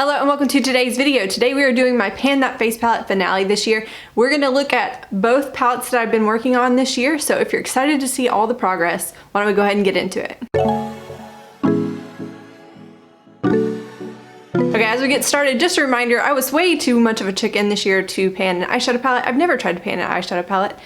Hello and welcome to today's video. Today we are doing my Pan That Face palette finale this year. We're going to look at both palettes that I've been working on this year, so if you're excited to see all the progress, why don't we go ahead and get into it. Okay, as we get started, just a reminder, I was way too much of a chicken this year to pan an eyeshadow palette. I've never tried to pan an eyeshadow palette.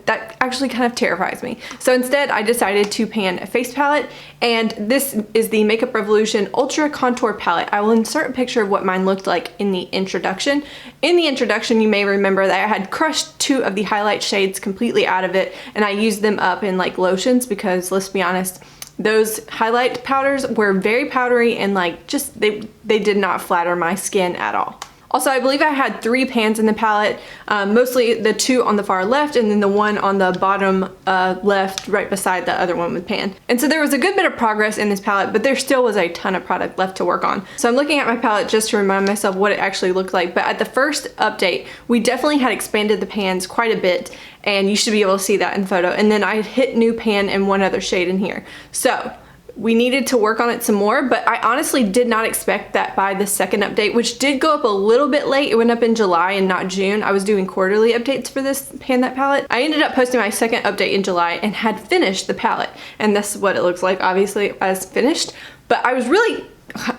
That actually kind of terrifies me. So instead, I decided to pan a face palette, and this is the Makeup Revolution Ultra Contour Palette. I will insert a picture of what mine looked like in the introduction. In the introduction, you may remember that I had crushed two of the highlight shades completely out of it, and I used them up in like lotions because, let's be honest, those highlight powders were very powdery and like just they did not flatter my skin at all. Also, I believe I had 3 pans in the palette, mostly the 2 on the far left and then the one on the bottom left right beside the other one with pan. And so there was a good bit of progress in this palette, but there still was a ton of product left to work on. So I'm looking at my palette just to remind myself what it actually looked like. But at the first update, we definitely had expanded the pans quite a bit, and you should be able to see that in the photo. And then I hit new pan and one other shade in here. So we needed to work on it some more, but I honestly did not expect that by the second update, which did go up a little bit late. It went up in July and not June. I was doing quarterly updates for this Pan That palette. I ended up posting my second update in July and had finished the palette. And this is what it looks like, obviously, as finished. But I was really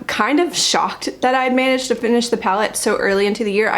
kind of shocked that I had managed to finish the palette so early into the year.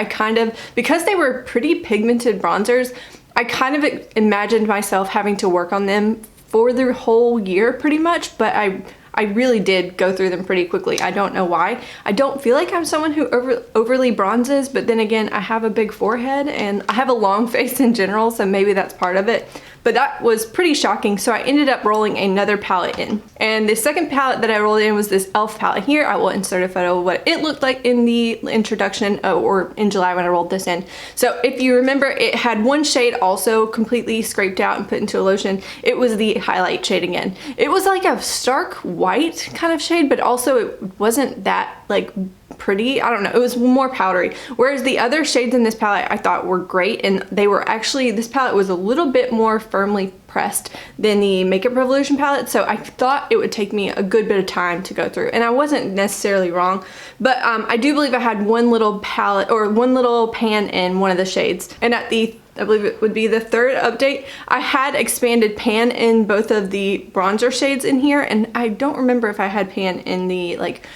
Because they were pretty pigmented bronzers, I kind of imagined myself having to work on them for the whole year pretty much, but I really did go through them pretty quickly. I don't know why. I don't feel like I'm someone who overly bronzes, but then again, I have a big forehead and I have a long face in general, so maybe that's part of it. But that was pretty shocking, so I ended up rolling another palette in. And the second palette that I rolled in was this e.l.f. palette here. I will insert a photo of what it looked like in the introduction, or in July when I rolled this in. So if you remember, it had one shade also completely scraped out and put into a lotion. It was the highlight shade again. It was like a stark white kind of shade, but also it wasn't that like pretty. I don't know, it was more powdery. Whereas the other shades in this palette I thought were great, and they were actually, this palette was a little bit more firmly pressed than the Makeup Revolution palette, so I thought it would take me a good bit of time to go through, and I wasn't necessarily wrong. But I do believe I had one little palette, or one little pan in one of the shades, and at the I believe it would be the third update, I had expanded pan in both of the bronzer shades in here, and I don't remember if I had pan in the like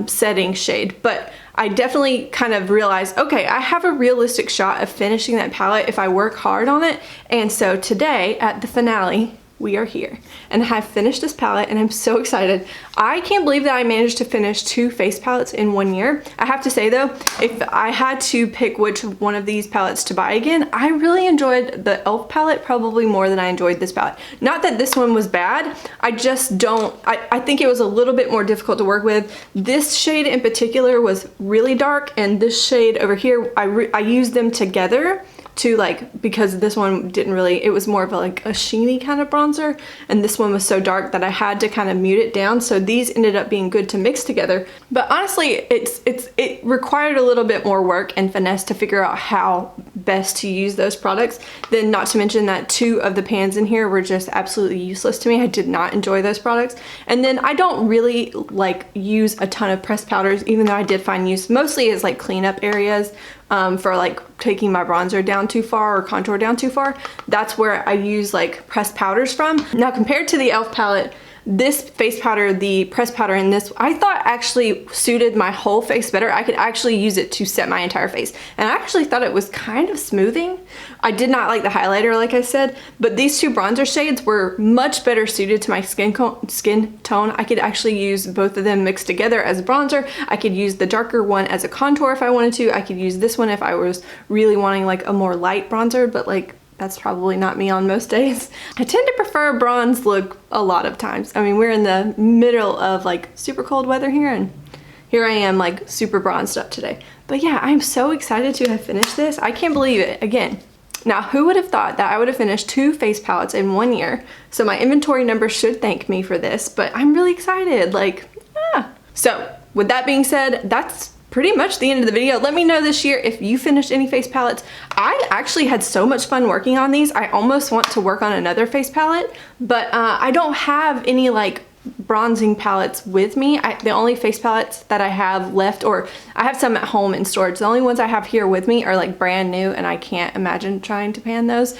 setting shade, but I definitely kind of realized, okay, I have a realistic shot of finishing that palette if I work hard on it. And so today at the finale, we are here and have finished this palette, and I'm so excited. I can't believe that I managed to finish 2 face palettes in 1 year. I have to say though, if I had to pick which one of these palettes to buy again, I really enjoyed the e.l.f. palette probably more than I enjoyed this palette. Not that this one was bad, I just don't, I think it was a little bit more difficult to work with. This shade in particular was really dark, and this shade over here, I used them together to like, because this one didn't really, it was more of like a sheeny kind of bronzer, and this one was so dark that I had to kind of mute it down, so these ended up being good to mix together. But honestly, it required a little bit more work and finesse to figure out how best to use those products. Then not to mention that 2 of the pans in here were just absolutely useless to me. I did not enjoy those products. And then I don't really like use a ton of pressed powders, even though I did find use mostly as like cleanup areas. For like taking my bronzer down too far or contour down too far. That's where I use like pressed powders from. Now compared to the e.l.f. palette, this face powder, the pressed powder in this, I thought actually suited my whole face better. I could actually use it to set my entire face. And I actually thought it was kind of smoothing. I did not like the highlighter, like I said, but these 2 bronzer shades were much better suited to my skin tone. I could actually use both of them mixed together as a bronzer. I could use the darker one as a contour if I wanted to. I could use this one if I was really wanting like a more light bronzer, but like, that's probably not me on most days. I tend to prefer a bronze look a lot of times. I mean, we're in the middle of like super cold weather here, and here I am like super bronzed up today. But yeah, I'm so excited to have finished this. I can't believe it. Again, now who would have thought that I would have finished 2 face palettes in 1 year? So my inventory number should thank me for this, but I'm really excited. Like, yeah. So with that being said, that's pretty much the end of the video. Let me know this year if you finished any face palettes. I actually had so much fun working on these. I almost want to work on another face palette, but I don't have any like bronzing palettes with me. The only face palettes that I have left, or I have some at home in storage, the only ones I have here with me are like brand new, and I can't imagine trying to pan those.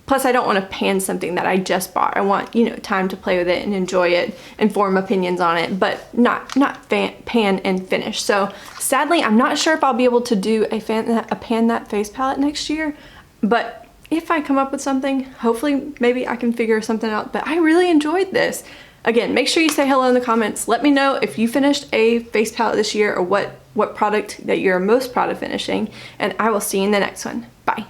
Plus, I don't want to pan something that I just bought. I want, you know, time to play with it and enjoy it and form opinions on it, but not pan and finish. So sadly, I'm not sure if I'll be able to do a pan that face palette next year, but if I come up with something, hopefully maybe I can figure something out. But I really enjoyed this. Again, make sure you say hello in the comments. Let me know if you finished a face palette this year, or what product that you're most proud of finishing, and I will see you in the next one. Bye.